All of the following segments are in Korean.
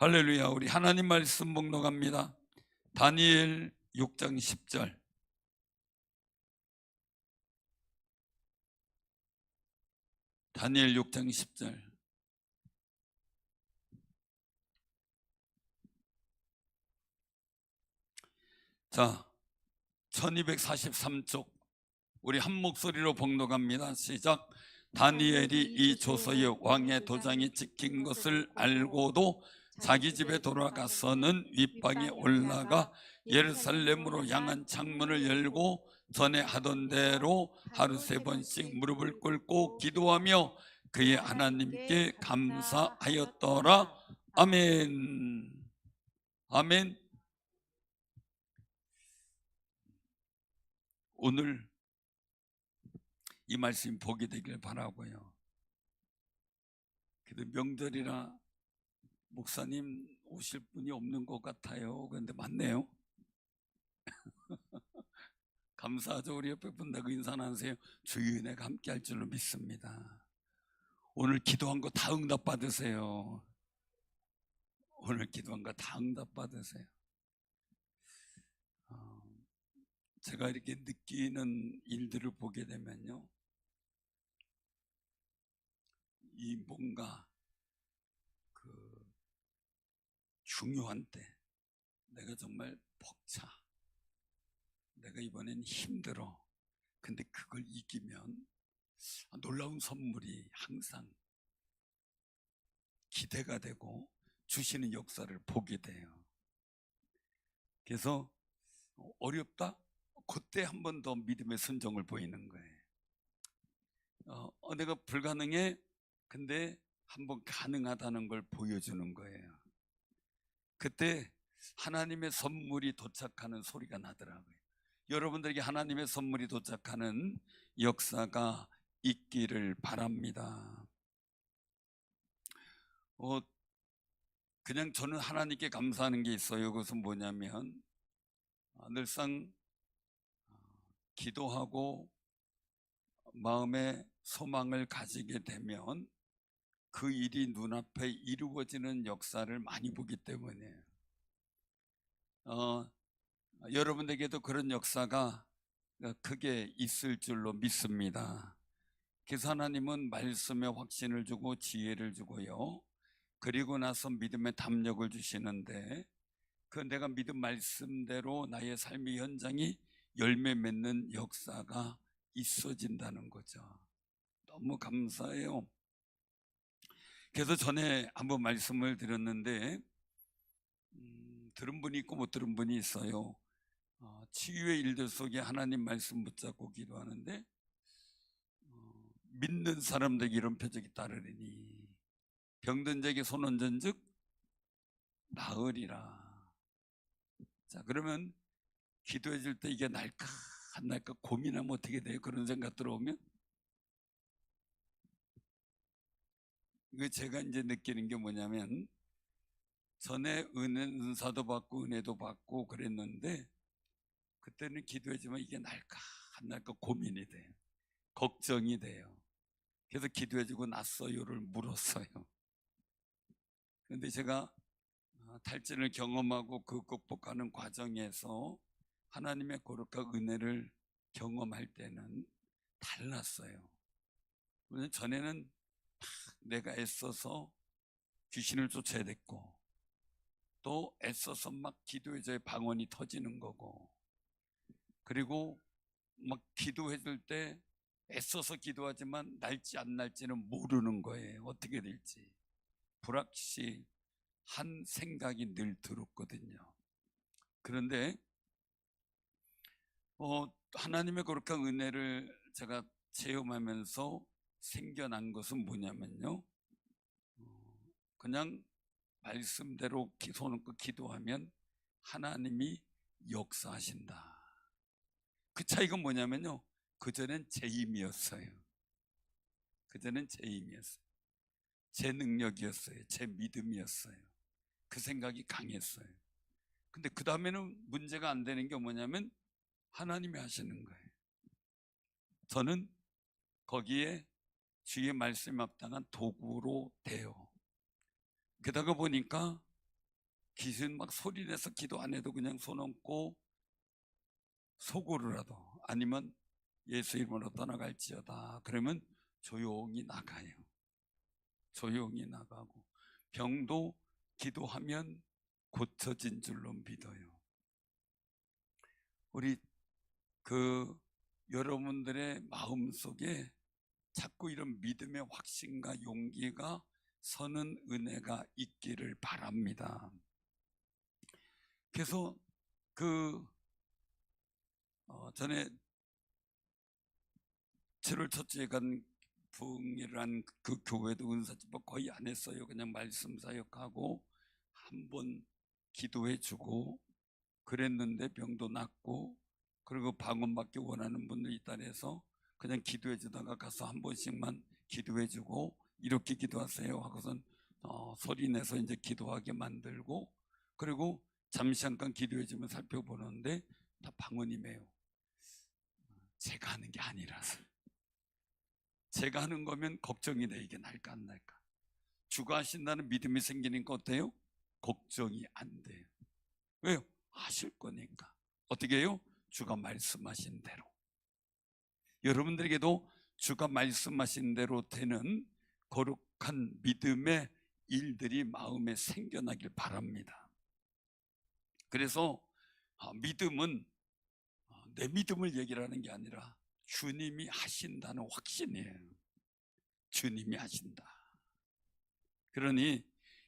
할렐루야. 우리 하나님 말씀 목록합니다. 다니엘 6장 10절. 다니엘 6장 10절. 자, 1243쪽 우리 한 목소리로 봉독합니다. 시작. 다니엘이 이 조서의 왕의 도장이 찍힌 것을 알고도 자기 집에 돌아가서는 윗방에 올라가 예루살렘으로 향한 창문을 열고 전에 하던 대로 하루 3번씩 무릎을 꿇고 기도하며 그의 하나님께 감사하였더라. 아멘. 아멘. 오늘 이 말씀 보게 되길 바라고요. 그래도 명절이라 목사님 오실 분이 없는 것 같아요. 그런데 맞네요. 감사하죠. 우리 옆에 분하고 인사 나누세요. 주의 은혜가 함께 할 줄로 믿습니다. 오늘 기도한 거 다 응답 받으세요. 오늘 기도한 거 다 응답 받으세요. 제가 이렇게 느끼는 일들을 보게 되면요, 이 뭔가 그 중요한 때 내가 정말 벅차, 내가 이번엔 힘들어. 근데 그걸 이기면 놀라운 선물이 항상 기대가 되고 주시는 역사를 보게 돼요. 그래서 어렵다? 그때 한 번 더 믿음의 순종을 보이는 거예요. 내가 불가능해? 근데 한번 가능하다는 걸 보여주는 거예요. 그때 하나님의 선물이 도착하는 소리가 나더라고요. 여러분들에게 하나님의 선물이 도착하는 역사가 있기를 바랍니다. 그냥 저는 하나님께 감사하는 게 있어요. 그것은 뭐냐면 늘상 기도하고 마음에 소망을 가지게 되면 그 일이 눈앞에 이루어지는 역사를 많이 보기 때문에 여러분에게도 그런 역사가 크게 있을 줄로 믿습니다. 그래서 하나님은 말씀에 확신을 주고 지혜를 주고요, 그리고 나서 믿음의 담력을 주시는데 그 내가 믿은 말씀대로 나의 삶의 현장이 열매 맺는 역사가 있어진다는 거죠. 너무 감사해요. 그래서 전에 한번 말씀을 드렸는데 들은 분이 있고 못 들은 분이 있어요. 치유의 일들 속에 하나님 말씀 붙잡고 기도하는데 믿는 사람들에게 이런 표적이 따르리니 병든 자에게 손 얹은 즉 나으리라. 자, 그러면 기도해 줄 때 이게 날까 안 날까 고민하면 어떻게 돼요? 그런 생각 들어오면 이거 제가 이제 느끼는 게 뭐냐면 전에 은사도 받고 은혜도 받고 그랬는데 그때는 기도했지만 이게 날까 안 날까 고민이 돼요. 걱정이 돼요. 그래서 기도해주고 났어요를 물었어요. 그런데 제가 탈진을 경험하고 그 극복하는 과정에서 하나님의 거룩한 은혜를 경험할 때는 달랐어요. 전에는 내가 애써서 귀신을 쫓아야 됐고 또 애써서 막 기도해줘야 방언이 터지는 거고, 그리고 막 기도해줄 때 애써서 기도하지만 날지 안 날지는 모르는 거예요. 어떻게 될지 불확실한 생각이 늘 들었거든요. 그런데 하나님의 거룩한 은혜를 제가 체험하면서 생겨난 것은 뭐냐면요, 그냥 말씀대로 손을 얹고 기도하면 하나님이 역사하신다. 그 차이가 뭐냐면요, 그전엔 제 힘이었어요. 그전엔 제 힘이었어요. 제 능력이었어요. 제 믿음이었어요. 그 생각이 강했어요. 근데 그 다음에는 문제가 안 되는 게 뭐냐면 하나님이 하시는 거예요. 저는 거기에 주의 말씀에 합당한 도구로 돼요. 게다가 보니까 귀신 막 소리 내서 기도 안 해도 그냥 손 얹고 속으로라도 아니면 예수 이름으로 떠나갈지어다 그러면 조용히 나가요. 조용히 나가고 병도 기도하면 고쳐진 줄로 믿어요. 우리 여러분들의 마음속에 자꾸 이런 믿음의 확신과 용기가 서는 은혜가 있기를 바랍니다. 그래서 전에 7월 첫째에 간 부흥회를 한 그 교회도 은사집합 거의 안 했어요. 그냥 말씀 사역하고 한번 기도해주고 그랬는데 병도 낫고, 그리고 방언받기 원하는 분들 있다 해서 그냥 기도해주다가 가서 한 번씩만 기도해주고 이렇게 기도하세요 하고선 소리내서 이제 기도하게 만들고, 그리고 잠시 잠깐 기도해주면 살펴보는데 다 방언이매요. 제가 하는 게 아니라서. 제가 하는 거면 걱정이 돼. 이게 날까 안 날까. 주가 하신다는 믿음이 생기니까 어때요? 걱정이 안 돼요. 왜요? 하실 거니까. 어떻게 해요? 주가 말씀하신 대로. 여러분들에게도 주가 말씀하신 대로 되는 거룩한 믿음의 일들이 마음에 생겨나길 바랍니다. 그래서 믿음은 내 믿음을 얘기를 하는 게 아니라 주님이 하신다는 확신이에요. 주님이 하신다. 그러니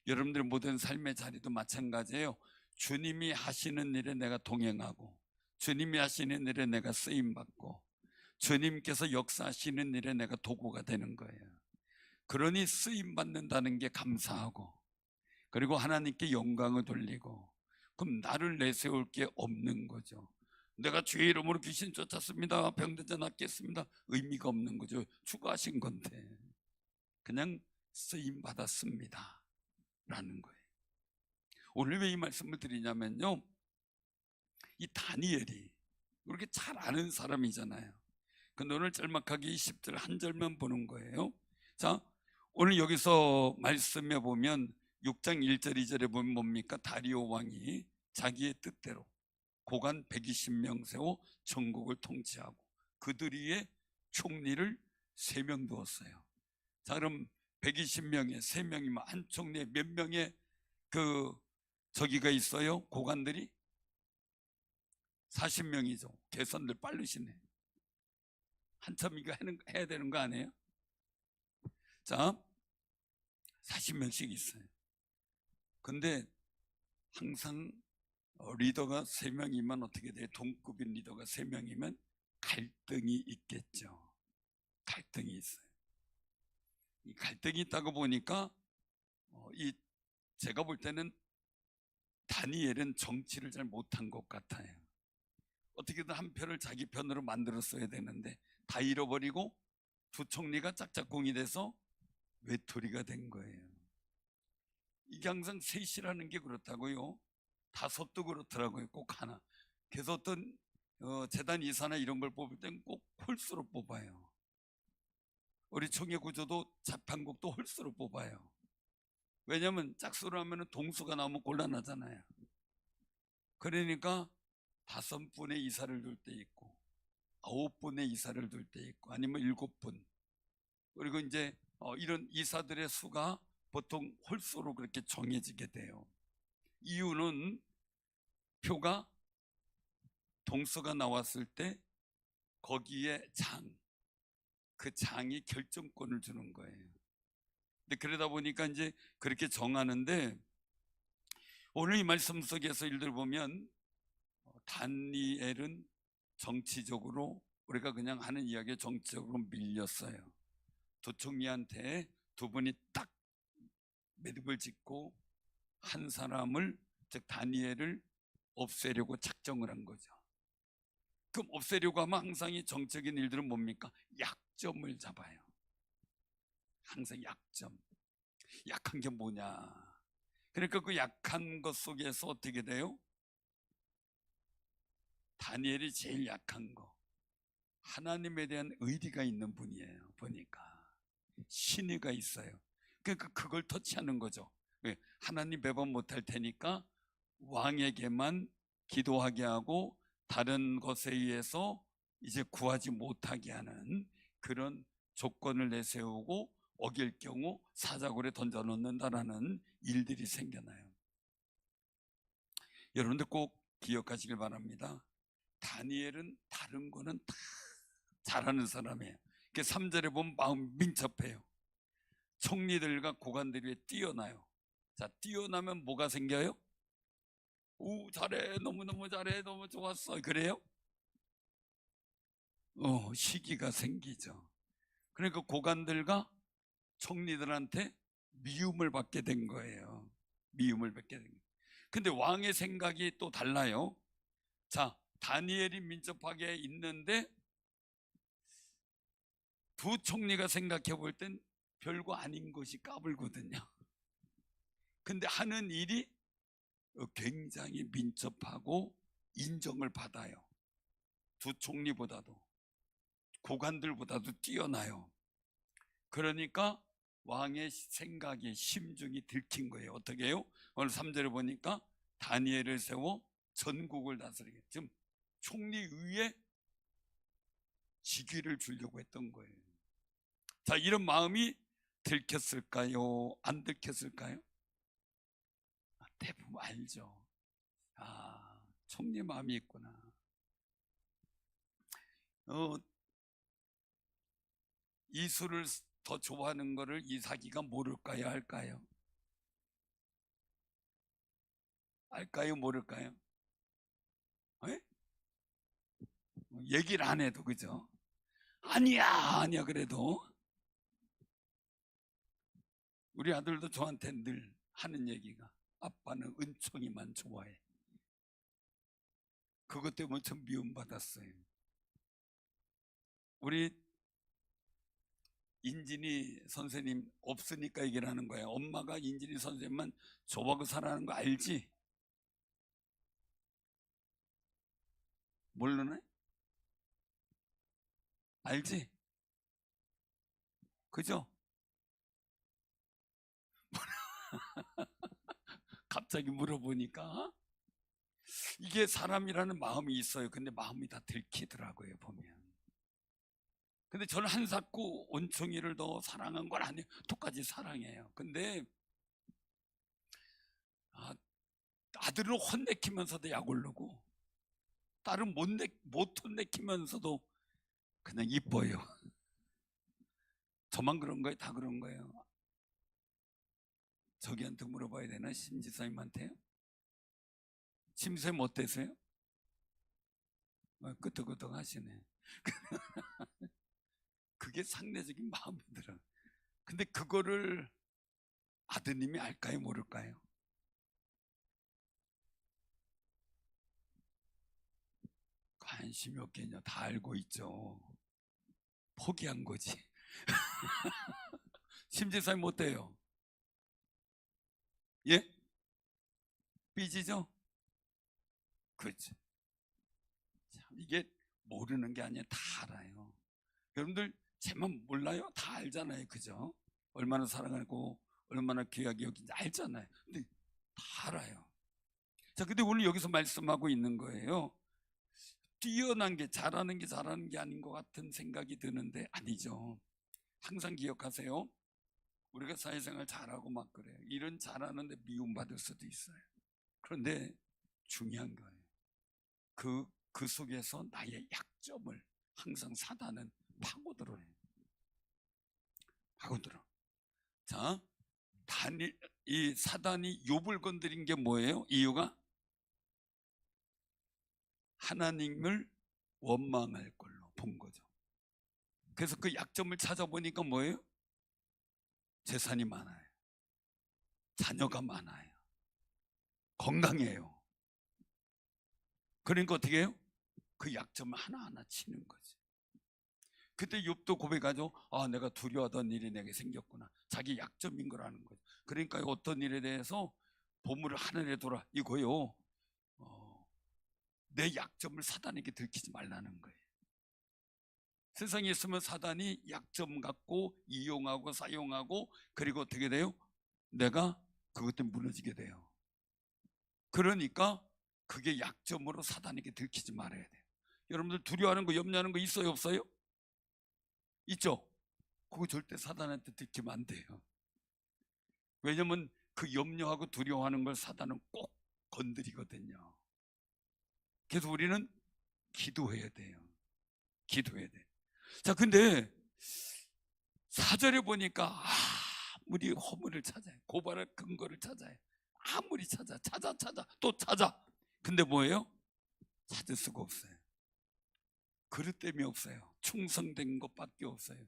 여러분들 모든 삶의 자리도 마찬가지예요. 주님이 하시는 일에 내가 동행하고, 주님이 하시는 일에 내가 쓰임받고, 주님께서 역사하시는 일에 내가 도구가 되는 거예요. 그러니 쓰임받는다는 게 감사하고, 그리고 하나님께 영광을 돌리고, 그럼 나를 내세울 게 없는 거죠. 내가 주의 이름으로 귀신 쫓았습니다, 병든 자 낫겠습니다, 의미가 없는 거죠. 추가하신 건데 그냥 쓰임받았습니다 라는 거예요. 오늘 왜 이 말씀을 드리냐면요, 이 다니엘이 그렇게 잘 아는 사람이잖아요. 근데 오늘 짤막하게 10절 한 절만 보는 거예요. 자, 오늘 여기서 말씀해 보면 6장 1절 2절에 보면 뭡니까? 다리오 왕이 자기의 뜻대로 고관 120명 세워 전국을 통치하고 그들 위에 총리를 3명 두었어요. 자, 그럼 120명에 3명이면 한 총리에 몇 명의 저기가 있어요? 고관들이 40명이죠. 계산들 빠르시네. 한참 이거 해야 되는 거 아니에요? 자, 40명씩 있어요. 근데 항상 리더가 3명이면 어떻게 돼요? 동급인 리더가 3명이면 갈등이 있겠죠. 갈등이 있어요. 이 갈등이 있다고 보니까 제가 볼 때는 다니엘은 정치를 잘 못한 것 같아요. 어떻게든 한 표를 자기 편으로 만들었어야 되는데 다 잃어버리고 두 총리가 짝짝꿍이 돼서 외톨이가 된 거예요. 이게 항상 셋이라는 게 그렇다고요. 5도 그렇더라고요. 꼭 하나. 그래서 어떤 재단 이사나 이런 걸 뽑을 땐 꼭 홀수로 뽑아요. 우리 총회 구조도 자판국도 홀수로 뽑아요. 왜냐하면 짝수로 하면 동수가 나오면 곤란하잖아요. 그러니까 5분의 이사를 둘 때 있고 9분의 이사를 둘 때 있고 아니면 7분. 그리고 이제 이런 이사들의 수가 보통 홀수로 그렇게 정해지게 돼요. 이유는 표가 동수가 나왔을 때 거기에 그 장이 결정권을 주는 거예요. 근데 그러다 보니까 이제 그렇게 정하는데, 오늘 이 말씀 속에서 일들 보면 다니엘은 정치적으로, 우리가 그냥 하는 이야기에 정치적으로 밀렸어요. 두 총리한테 두 분이 딱 매듭을 짓고 한 사람을, 즉 다니엘을 없애려고 작정을 한 거죠. 그럼 없애려고 하면 항상 이 정적인 일들은 뭡니까? 약점을 잡아요. 항상 약점. 약한 게 뭐냐? 그러니까 그 약한 것 속에서 어떻게 돼요? 다니엘이 제일 약한 거, 하나님에 대한 의리가 있는 분이에요. 보니까 신의가 있어요. 그러니까 그걸 터치하는 거죠. 왜? 하나님 배반 못할 테니까 왕에게만 기도하게 하고 다른 것에 의해서 이제 구하지 못하게 하는 그런 조건을 내세우고 어길 경우 사자굴에 던져놓는다라는 일들이 생겨나요. 여러분들 꼭 기억하시길 바랍니다. 다니엘은 다른 거는 다 잘하는 사람이에요. 3절에 보면 마음 민첩해요. 총리들과 고관들 위에 뛰어나요. 자, 뛰어나면 뭐가 생겨요? 오, 잘해, 너무너무 잘해, 너무 좋았어, 그래요? 시기가 생기죠. 그러니까 고관들과 총리들한테 미움을 받게 된 거예요. 미움을 받게 된 거예요. 근데 왕의 생각이 또 달라요. 자, 다니엘이 민첩하게 있는데 두 총리가 생각해 볼 땐 별거 아닌 것이 까불거든요. 근데 하는 일이 굉장히 민첩하고 인정을 받아요. 두 총리보다도, 고관들보다도 뛰어나요. 그러니까 왕의 생각이, 심중이 들킨 거예요. 어떻게 해요? 오늘 3절에 보니까 다니엘을 세워 전국을 다스리게, 지금 총리 위에 직위를 주려고 했던 거예요. 자, 이런 마음이 들켰을까요? 안 들켰을까요? 대부분 알죠. 총리 마음이 있구나. 이수를 더 좋아하는 거를 이삭이가 모를까요? 할까요? 알까요? 모를까요? 에? 얘기를 안 해도, 그죠? 아니야 그래도 우리 아들도 저한테 늘 하는 얘기가, 아빠는 은총이만 좋아해. 그것 때문에 전 미움받았어요. 우리 인진이 선생님 없으니까 얘기를 하는 거예요. 엄마가 인진이 선생님만 좋아하고 살아가는 거 알지? 모르네? 알지? 그죠? 갑자기 물어보니까 이게 사람이라는 마음이 있어요. 근데 마음이 다 들키더라고요, 보면. 근데 저는 한사코 온총이를 더 사랑한 건 아니에요. 똑같이 사랑해요. 근데 아들을 혼내키면서도 약 올르고, 딸은 못 혼내키면서도 그냥 이뻐요. 저만 그런 거예요? 다 그런 거예요? 저기한테 물어봐야 되나? 심지사님한테요? 심지사님 어때세요? 끄덕끄덕 하시네. 그게 상대적인 마음이 들어요. 근데 그거를 아드님이 알까요? 모를까요? 관심이 없겠냐? 다 알고 있죠. 포기한 거지. 심지사님 어때요? 예? 삐지죠? 그렇지. 이게 모르는 게 아니라 다 알아요. 여러분들 제만 몰라요? 다 알잖아요. 그죠? 얼마나 사랑하고 얼마나 귀하게 여긴지 알잖아요. 근데 다 알아요. 자, 근데 오늘 여기서 말씀하고 있는 거예요. 뛰어난 게 잘하는 게 아닌 것 같은 생각이 드는데 아니죠. 항상 기억하세요. 우리가 사회생활 잘하고 막 그래요. 일은 잘하는데 미움받을 수도 있어요. 그런데 중요한 거예요. 그 속에서 나의 약점을 항상 사단은 파고들어요. 파고들어. 자, 이 사단이 욥을 건드린 게 뭐예요? 이유가 하나님을 원망할 걸로 본 거죠. 그래서 그 약점을 찾아보니까 뭐예요? 재산이 많아요. 자녀가 많아요. 건강해요. 그러니까 어떻게 해요? 그 약점을 하나하나 치는 거지. 그때 욥도 고백하죠. 내가 두려워하던 일이 내게 생겼구나. 자기 약점인 걸 아는 거죠. 그러니까 어떤 일에 대해서 보물을 하늘에 둬라 이거요. 내 약점을 사단에게 들키지 말라는 거예요. 세상에 있으면 사단이 약점 갖고 이용하고 사용하고, 그리고 어떻게 돼요? 내가 그것 때문에 무너지게 돼요. 그러니까 그게 약점으로 사단에게 들키지 말아야 돼요. 여러분들 두려워하는 거, 염려하는 거 있어요, 없어요? 있죠? 그거 절대 사단한테 들키면 안 돼요. 왜냐면 그 염려하고 두려워하는 걸 사단은 꼭 건드리거든요. 그래서 우리는 기도해야 돼요. 기도해야 돼요. 자, 근데 4절에 보니까 아무리 허물을 찾아요, 고발할 근거를 찾아요, 아무리 찾아 또 찾아. 근데 뭐예요? 찾을 수가 없어요. 그릇됨이 없어요. 충성된 것밖에 없어요.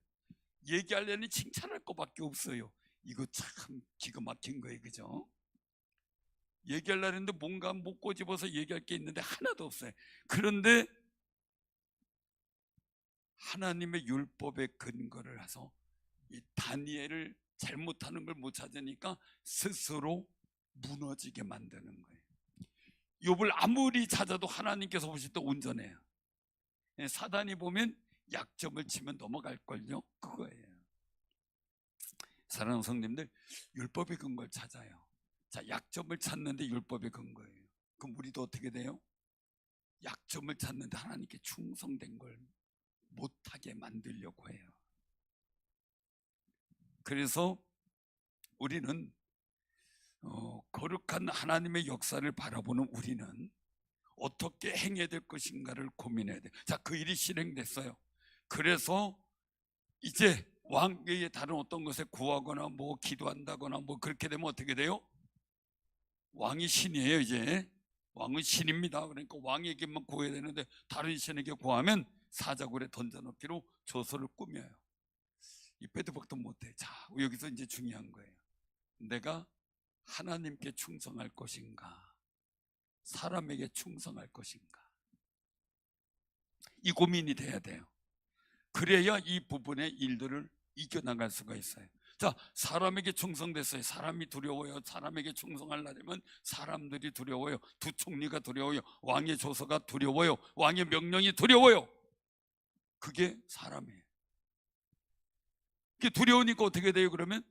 얘기하려니 칭찬할 것밖에 없어요. 이거 참 기가 막힌 거예요, 그죠? 얘기하려는데 뭔가 못 꼬집어서 얘기할 게 있는데 하나도 없어요. 그런데 하나님의 율법의 근거를 해서 이 다니엘을 잘못하는 걸 못 찾으니까 스스로 무너지게 만드는 거예요. 욥을 아무리 찾아도 하나님께서 보실 때 온전해요. 사단이 보면 약점을 치면 넘어갈걸요. 그거예요. 사랑하는 성님들, 율법의 근거를 찾아요. 자, 약점을 찾는데 율법의 근거예요. 그럼 우리도 어떻게 돼요? 약점을 찾는데 하나님께 충성된 걸 못하게 만들려고 해요. 그래서 우리는 거룩한 하나님의 역사를 바라보는 우리는 어떻게 행해야 될 것인가를 고민해야 돼요. 자, 그 일이 실행됐어요. 그래서 이제 왕 외에 다른 어떤 것에 구하거나 뭐 기도한다거나 뭐 그렇게 되면 어떻게 돼요? 왕이 신이에요. 이제 왕은 신입니다. 그러니까 왕에게만 구해야 되는데 다른 신에게 구하면 사자굴에 던져넣기로 조서를 꾸며요. 이 빼도 박도 못해. 자, 여기서 이제 중요한 거예요. 내가 하나님께 충성할 것인가, 사람에게 충성할 것인가, 이 고민이 돼야 돼요. 그래야 이 부분의 일들을 이겨나갈 수가 있어요. 자, 사람에게 충성됐어요. 사람이 두려워요. 사람에게 충성하려면 사람들이 두려워요. 두 총리가 두려워요. 왕의 조서가 두려워요. 왕의 명령이 두려워요. 그게 사람이에요. 그게 두려우니까 어떻게 돼요? 그러면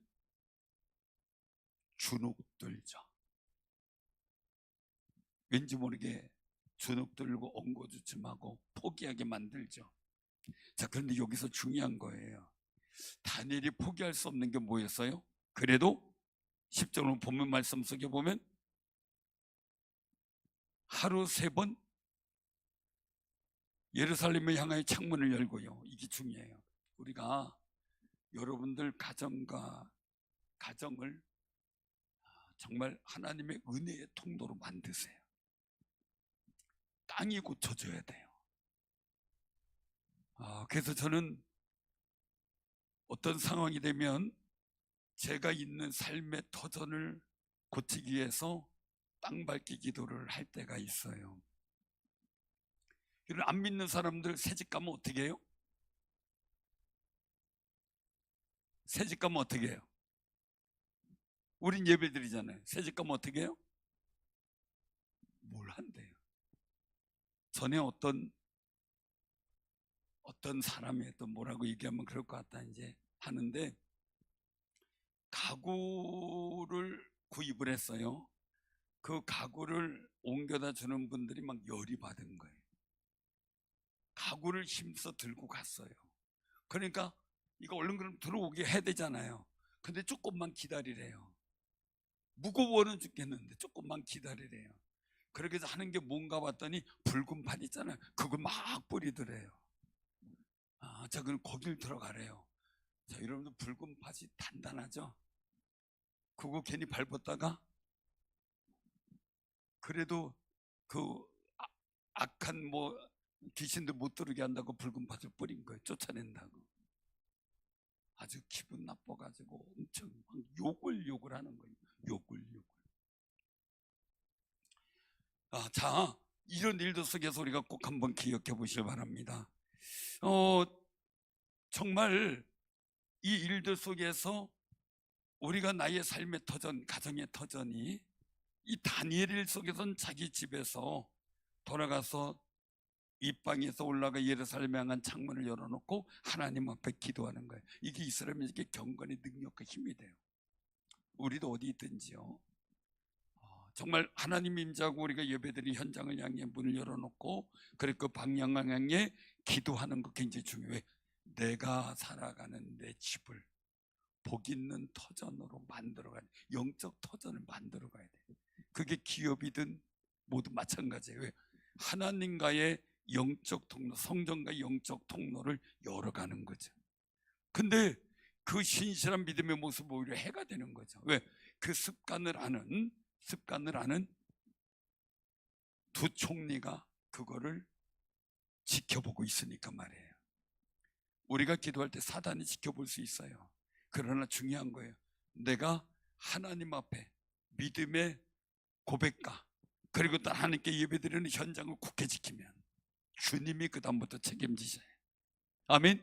주눅들죠. 왠지 모르게 주눅들고 엉거주춤하고 포기하게 만들죠. 자, 그런데 여기서 중요한 거예요. 다니엘이 포기할 수 없는 게 뭐였어요? 그래도 10절 본문 말씀 속에 보면 하루 3번 예루살렘을 향하여 창문을 열고요. 이게 중요해요. 우리가 여러분들 가정을 정말 하나님의 은혜의 통로로 만드세요. 땅이 고쳐져야 돼요. 그래서 저는 어떤 상황이 되면 제가 있는 삶의 터전을 고치기 위해서 땅 밟기 기도를 할 때가 있어요. 이런 안 믿는 사람들 새집 가면 어떻게 해요? 새집 가면 어떻게 해요? 우린 예배 드리잖아요. 새집 가면 어떻게 해요? 뭘 한대요? 전에 어떤 사람이 또 뭐라고 얘기하면 그럴 것 같다 이제 하는데, 가구를 구입을 했어요. 그 가구를 옮겨다 주는 분들이 막 열이 받은 거예요. 가구를 힘써 들고 갔어요. 그러니까 이거 얼른 그럼 들어오게 해야 되잖아요. 근데 조금만 기다리래요. 무거워는 죽겠는데 조금만 기다리래요. 그렇게 해서 하는 게 뭔가 봤더니 붉은 판 있잖아요. 그걸 막 뿌리더래요. 자, 그럼 거길 들어가래요. 자, 여러분들 붉은 팥이 단단하죠? 그거 괜히 밟았다가 그래도 그 악한 뭐 귀신들 못 들어오게 한다고 붉은 팥을 뿌린 거예요. 쫓아낸다고. 아주 기분 나빠가지고 엄청 욕을 하는 거예요. 욕을. 자, 이런 일들 속에서 우리가 꼭 한번 기억해 보시길 바랍니다. 정말 이 일들 속에서 우리가 나의 삶의 터전, 가정의 터전이 이 다니엘 일 속에서는 자기 집에서 돌아가서 이 방에서 올라가 예루살렘에 향한 창문을 열어놓고 하나님 앞에 기도하는 거예요. 이게 이스라엘에게 경건의 능력과 힘이 돼요. 우리도 어디 있든지요, 정말 하나님 임재하고 우리가 예배드린 현장을 향해 문을 열어놓고 그리고 그 방향을 향해 기도하는 거 굉장히 중요해. 내가 살아가는 내 집을 복 있는 터전으로 만들어가야 돼. 영적 터전을 만들어가야 돼. 그게 기업이든 모두 마찬가지예요. 왜? 하나님과의 영적 통로, 성전과 영적 통로를 열어가는 거죠. 근데 그 신실한 믿음의 모습은 오히려 해가 되는 거죠. 왜? 그 습관을 아는 두 총리가 그거를 지켜보고 있으니까 말이에요. 우리가 기도할 때 사단이 지켜볼 수 있어요. 그러나 중요한 거예요. 내가 하나님 앞에 믿음의 고백과 그리고 또 하나님께 예배드리는 현장을 굳게 지키면 주님이 그 다음부터 책임지셔요. 아멘.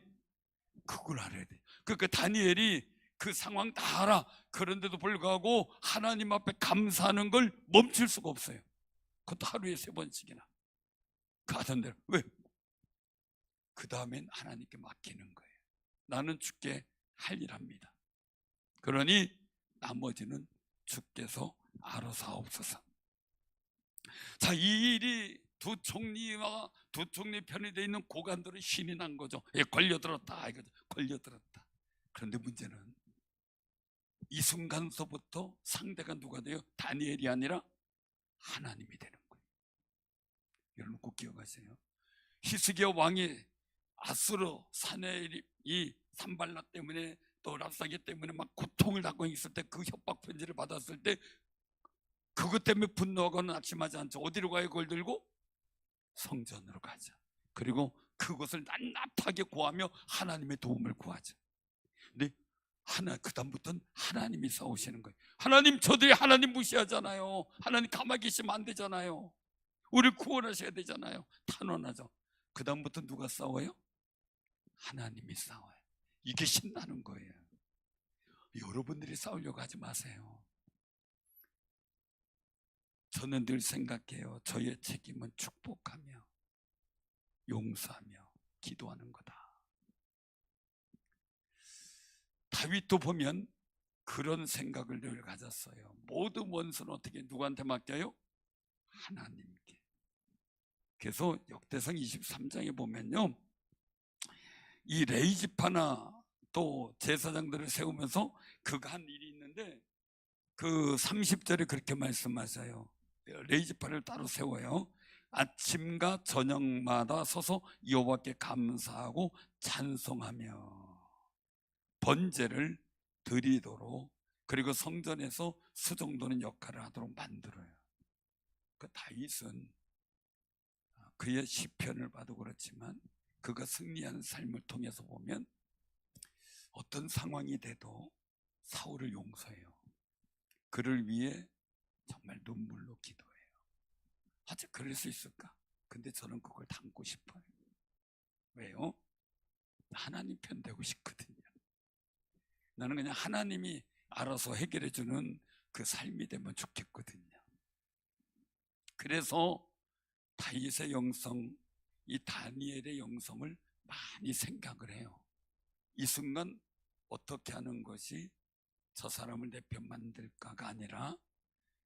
그걸 알아야 돼. 그러니까 다니엘이 그 상황 다 알아. 그런데도 불구하고 하나님 앞에 감사하는 걸 멈출 수가 없어요. 그것도 하루에 3번씩이나 그 하던 대로. 왜? 그 다음엔 하나님께 맡기는 거예요. 나는 주께 할 일 합니다. 그러니 나머지는 주께서 알아서 하옵소서. 자, 이 일이 두 총리 편이 되어 있는 고관들은 신이 난 거죠. 예, 걸려들었다 이거죠. 걸려들었다. 그런데 문제는 이 순간서부터 상대가 누가 돼요? 다니엘이 아니라 하나님이 되는 거예요. 여러분 꼭 기억하세요. 히스기야 왕이 아수르 사내립이 산발락 때문에 또 랍사게 때문에 막 고통을 받고 있을 때 그 협박 편지를 받았을 때 그것 때문에 분노하거나 낙심하지 않죠. 어디로 가요? 그걸 들고 성전으로 가죠. 그리고 그것을 낱낱하게 구하며 하나님의 도움을 구하죠. 근데 그 다음부터는 하나님이 싸우시는 거예요. 하나님, 저들이 하나님 무시하잖아요. 하나님 가만히 계시면 안 되잖아요. 우리를 구원하셔야 되잖아요. 탄원하죠. 그 다음부터 누가 싸워요? 하나님이 싸워요. 이게 신나는 거예요. 여러분들이 싸우려고 하지 마세요. 저는 늘 생각해요. 저의 책임은 축복하며 용서하며 기도하는 거다. 다윗도 보면 그런 생각을 늘 가졌어요. 모든 원수는 어떻게 누구한테 맡겨요? 하나님께. 그래서 역대상 23장에 보면요, 이 레이지파나 또 제사장들을 세우면서 그가 한 일이 있는데 그 30절에 그렇게 말씀하셔요. 레이지파를 따로 세워요. 아침과 저녁마다 서서 여호와께 감사하고 찬송하며 번제를 드리도록, 그리고 성전에서 수종도는 역할을 하도록 만들어요. 그 다윗은 그의 시편을 봐도 그렇지만 그가 승리하는 삶을 통해서 보면 어떤 상황이 돼도 사울을 용서해요. 그를 위해 정말 눈물로 기도해요. 어째 그럴 수 있을까? 근데 저는 그걸 담고 싶어요. 왜요? 하나님 편 되고 싶거든요. 나는 그냥 하나님이 알아서 해결해 주는 그 삶이 되면 좋겠거든요. 그래서 다윗의 영성, 이 다니엘의 영성을 많이 생각을 해요. 이 순간 어떻게 하는 것이 저 사람을 내 편 만들까가 아니라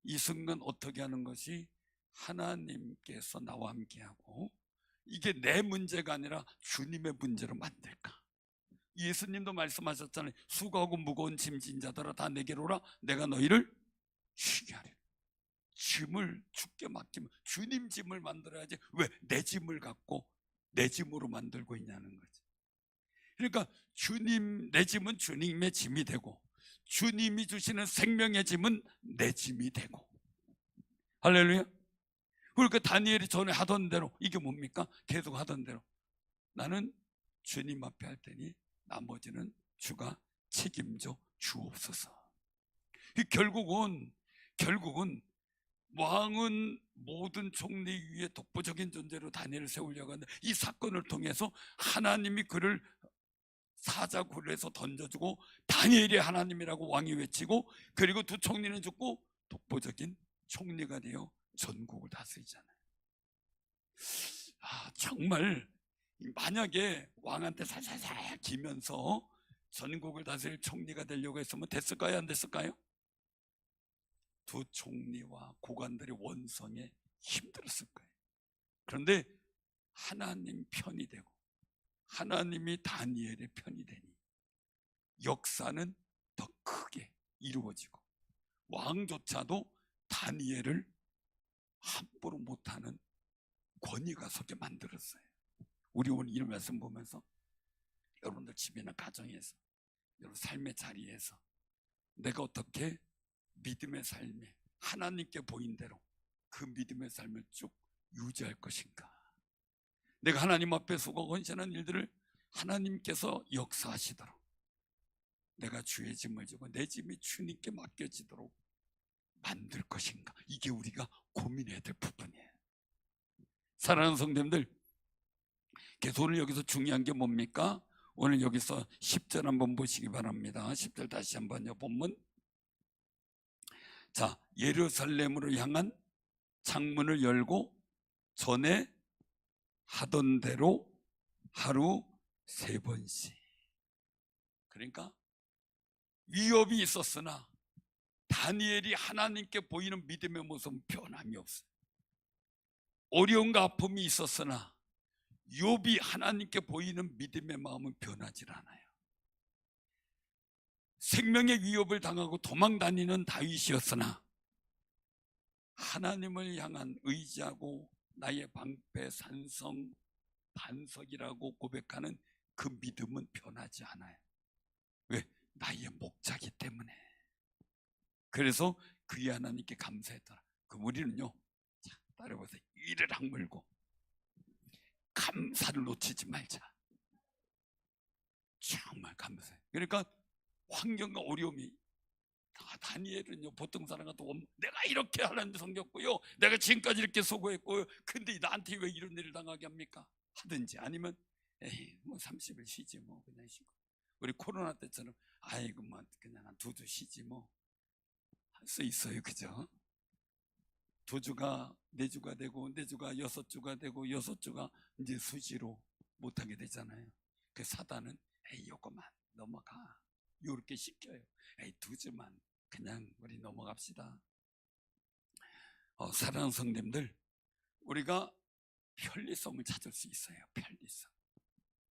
이 순간 어떻게 하는 것이 하나님께서 나와 함께하고 이게 내 문제가 아니라 주님의 문제로 만들까. 예수님도 말씀하셨잖아요. 수고하고 무거운 짐진 자들아 다 내게로 오라. 내가 너희를 쉬게 하리라. 짐을 주께 맡기면 주님 짐을 만들어야지 왜 내 짐을 갖고 내 짐으로 만들고 있냐는 거지. 그러니까 주님, 내 짐은 주님의 짐이 되고 주님이 주시는 생명의 짐은 내 짐이 되고. 할렐루야. 그러니까 다니엘이 전에 하던 대로, 이게 뭡니까? 계속 하던 대로 나는 주님 앞에 할 테니 나머지는 주가 책임져 주옵소서. 결국은 왕은 모든 총리 위에 독보적인 존재로 다니엘을 세우려고 하는데 이 사건을 통해서 하나님이 그를 사자굴에서 던져주고 다니엘이 하나님이라고 왕이 외치고, 그리고 두 총리는 죽고 독보적인 총리가 되어 전국을 다스리잖아요. 정말 만약에 왕한테 살살살 기면서 전국을 다스릴 총리가 되려고 했으면 됐을까요? 안 됐을까요? 두 총리와 고관들의 원성에 힘들었을 거예요. 그런데 하나님 편이 되고 하나님이 다니엘의 편이 되니 역사는 더 크게 이루어지고 왕조차도 다니엘을 함부로 못하는 권위가 서게 만들었어요. 우리 오늘 이런 말씀 보면서 여러분들 집이나 가정에서 여러분 삶의 자리에서 내가 어떻게 믿음의 삶에 하나님께 보인 대로 그 믿음의 삶을 쭉 유지할 것인가. 내가 하나님 앞에 서고 헌신한 일들을 하나님께서 역사하시도록 내가 주의 짐을 지고 내 짐이 주님께 맡겨지도록 만들 것인가. 이게 우리가 고민해야 될 부분이에요. 사랑하는 성도님들, 그래서 오늘 여기서 중요한 게 뭡니까? 오늘 여기서 10절 한번 보시기 바랍니다. 10절 다시 한번요. 본문. 자, 예루살렘으로 향한 창문을 열고 전에 하던 대로 하루 3번씩. 그러니까 위협이 있었으나 다니엘이 하나님께 보이는 믿음의 모습은 변함이 없어요. 어려움과 아픔이 있었으나 욥이 하나님께 보이는 믿음의 마음은 변하지 않아요. 생명의 위협을 당하고 도망다니는 다윗이었으나 하나님을 향한 의지하고 나의 방패, 산성, 반석이라고 고백하는 그 믿음은 변하지 않아요. 왜? 나의 목자기 때문에. 그래서 그의 하나님께 감사했더라. 그럼 우리는요, 자, 따라해보세요. 이를 악물고 감사를 놓치지 말자. 정말 감사해. 그러니까 환경과 어려움이, 다니엘은요 보통 사람 같으면 내가 이렇게 하나님도 섬겼고요, 내가 지금까지 이렇게 수고했고요, 근데 나한테 왜 이런 일을 당하게 합니까? 하든지 아니면 에이 뭐 30일 쉬지 뭐 그냥 쉬고, 우리 코로나 때처럼 아이고 뭐 그냥 한 2주 쉬지 뭐 할 수 있어요. 그죠? 2주가 4주가 되고 4주가 6주가 되고 6주가 이제 수시로 못하게 되잖아요. 그 사단은 에이 요거만 넘어가 요렇게 시켜요. 에이 2주만 그냥 우리 넘어갑시다. 사랑하는 성도님들, 우리가 편리성을 찾을 수 있어요. 편리성.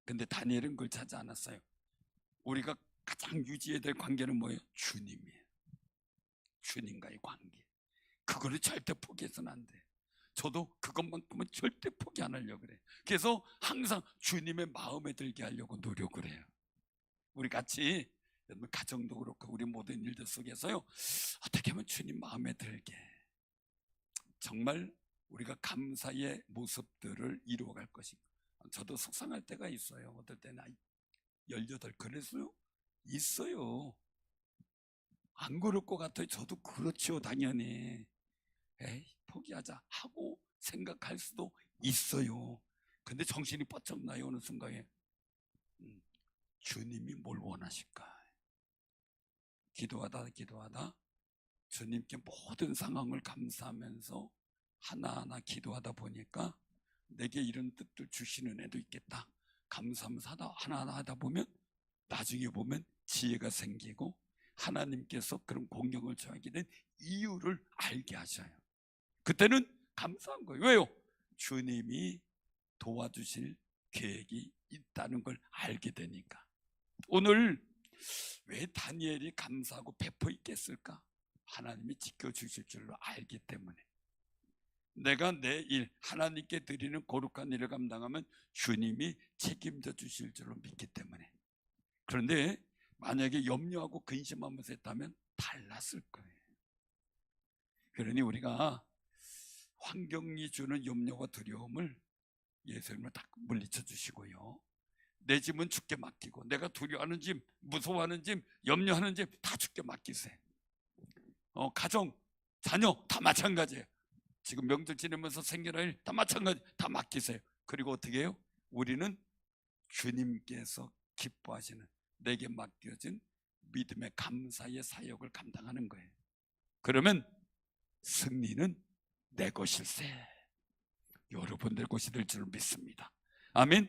근데 다니엘은 그걸 찾지 않았어요. 우리가 가장 유지해야 될 관계는 뭐예요? 주님이에요. 주님과의 관계. 그거를 절대 포기해서는 안 돼. 저도 그것만큼은 절대 포기 안 하려고 그래요. 그래서 항상 주님의 마음에 들게 하려고 노력을 해요. 우리 같이 가정도 그렇고 우리 모든 일들 속에서요, 어떻게 하면 주님 마음에 들게 정말 우리가 감사의 모습들을 이루어갈 것인가. 저도 속상할 때가 있어요. 어떨 때는 18 그랬어요? 있어요. 안 그럴 것 같아요. 저도 그렇죠, 당연히. 에이 포기하자 하고 생각할 수도 있어요. 근데 정신이 번쩍 나요. 어느 순간에 주님이 뭘 원하실까. 기도하다 주님께 모든 상황을 감사하면서 하나하나 기도하다 보니까 내게 이런 뜻들 주시는 애도 있겠다. 감사하면서 하나하나 하다 보면 나중에 보면 지혜가 생기고 하나님께서 그런 공경을 처하게 된 이유를 알게 하셔요. 그때는 감사한 거예요. 왜요? 주님이 도와주실 계획이 있다는 걸 알게 되니까. 오늘 왜 다니엘이 감사하고 배포 있겠을까? 하나님이 지켜주실 줄로 알기 때문에. 내가 내 일, 하나님께 드리는 거룩한 일을 감당하면 주님이 책임져 주실 줄로 믿기 때문에. 그런데 만약에 염려하고 근심하면서 했다면 달랐을 거예요. 그러니 우리가 환경이 주는 염려와 두려움을 예수님을 딱 물리쳐 주시고요, 내 짐은 주께 맡기고 내가 두려워하는 짐, 무서워하는 짐, 염려하는 짐 다 주께 맡기세요. 가정, 자녀 다 마찬가지예요. 지금 명절 지내면서 생겨날 일 다 마찬가지, 다 맡기세요. 그리고 어떻게 해요? 우리는 주님께서 기뻐하시는 내게 맡겨진 믿음의 감사의 사역을 감당하는 거예요. 그러면 승리는 내 것일세. 여러분들 것이 될 줄 믿습니다. 아멘.